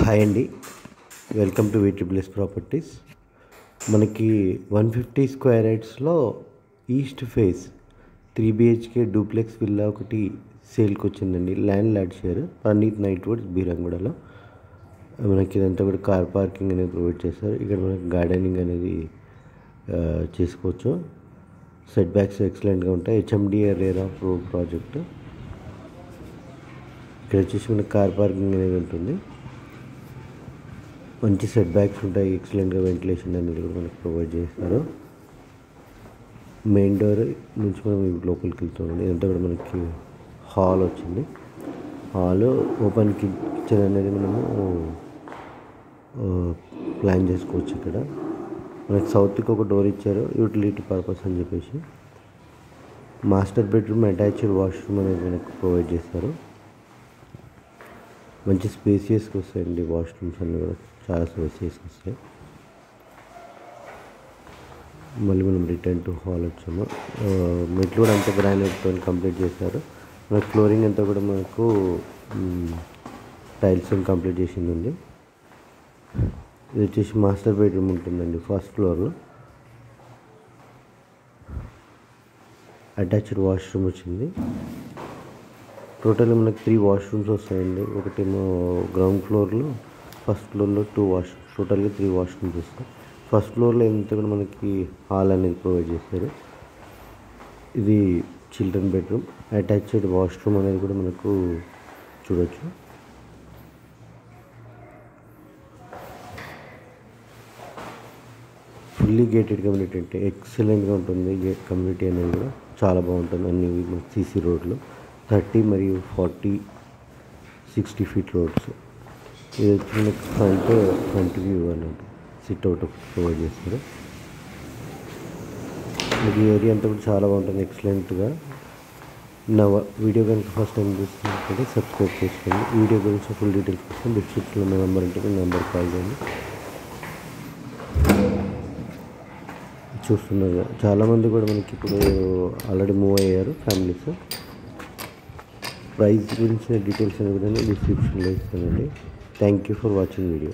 Hi అండి, welcome to VSSS properties. మనకి 150 square యార్డ్స్లో east face 3 BHK duplex villa ఒకటి సేల్కి వచ్చిందండి. ల్యాండ్ షేర్ పర్నీత్ నైట్ వర్డ్స్ బీరంగూడలో. మనకి ఇదంతా కూడా కార్ పార్కింగ్ అనేది ప్రొవైడ్ చేస్తారు. ఇక్కడ మనకి గార్డెనింగ్ అనేది చేసుకోవచ్చు. సెట్ బ్యాక్స్ ఎక్సలెంట్గా ఉంటాయి. HMDA RERA pro project. ఇక్కడ వచ్చేసి మనకి కార్ పార్కింగ్ అనేది ఉంటుంది. మంచి సెట్ బ్యాక్స్ ఉంటాయి. ఎక్సలెంట్గా వెంటిలేషన్ అనేది కూడా మనకు ప్రొవైడ్ చేస్తారు. మెయిన్ డోర్ నుంచి మనం లోపలికి వెళ్తున్నాం. ఇదంతా కూడా మనకి హాల్ వచ్చింది. హాల్ ఓపెన్ కిచెన్ అనేది మనము ప్లాన్ చేసుకోవచ్చు. ఇక్కడ మనకి సౌత్కి ఒక డోర్ ఇచ్చారు, యూటిలిటీ పర్పస్ అని చెప్పేసి. మాస్టర్ బెడ్రూమ్ అటాచ్డ్ వాష్రూమ్ అనేది మనకు ప్రొవైడ్ చేస్తారు. మంచి స్పేసియస్గా వస్తాయండి. వాష్రూమ్స్ అన్నీ కూడా చాలా స్పేసియస్గా వస్తాయి. మళ్ళీ మనం రిటర్న్ టు హాల్ వచ్చాము. మెట్లు కూడా అంతా గ్రానైట్తో కంప్లీట్ చేశారు. మన ఫ్లోరింగ్ అంతా కూడా మనకు టైల్స్తో కంప్లీట్ చేసింది ఉంది. ఇది వచ్చేసి మాస్టర్ బెడ్రూమ్ ఉంటుందండి. ఫస్ట్ ఫ్లోర్లో అటాచ్డ్ వాష్రూమ్ వచ్చింది. టోటల్ మనకి 3 వాష్రూమ్స్ వస్తాయండి. ఒకటేమో గ్రౌండ్ ఫ్లోర్లో, ఫస్ట్ ఫ్లోర్లో 2 వాష్రూమ్స్, టోటల్గా 3 వాష్రూమ్స్ వస్తాయి. ఫస్ట్ ఫ్లోర్లో ఎంత కూడా మనకి హాల్ అనేది ప్రొవైడ్ చేస్తారు. ఇది చిల్డ్రన్ బెడ్రూమ్. అటాచ్డ్ వాష్రూమ్ అనేది కూడా మనకు చూడొచ్చు. ఫుల్లీ గేటెడ్ కమ్యూనిటీ అంటే ఎక్సలెంట్గా ఉంటుంది. గేట్ కమ్యూనిటీ అనేది కూడా చాలా బాగుంటుంది. అన్ని CC రోడ్లు 30 మరియు 40, 60 ఫీట్ రోడ్స్. ఇది వచ్చి మనకి ఫ్రంట్ వ్యూ అన్నట్టు సిట్అవుట్ ప్రొవైడ్ చేస్తారు. మీకు ఈ ఏరియా అంతా కూడా చాలా బాగుంటుంది, ఎక్సలెంట్గా. నా వీడియో కనుక ఫస్ట్ టైం చూస్తున్నట్లయితే సబ్స్క్రైబ్ చేసుకోండి. వీడియో గురించి ఫుల్ డీటెయిల్స్ కోసం డిస్క్రిప్షన్లో నా నెంబర్ ఉంటుంది, నెంబర్ కాల్ చేయండి. చూస్తున్నారు చాలామంది కూడా మనకి ఇప్పుడు ఆల్రెడీ మూవ్ అయ్యారు ఫ్యామిలీస్. ప్రైస్ గురించి డీటెయిల్స్ అనేది కూడా డిస్క్రిప్షన్లో ఇస్తానండి. Thank you for watching video.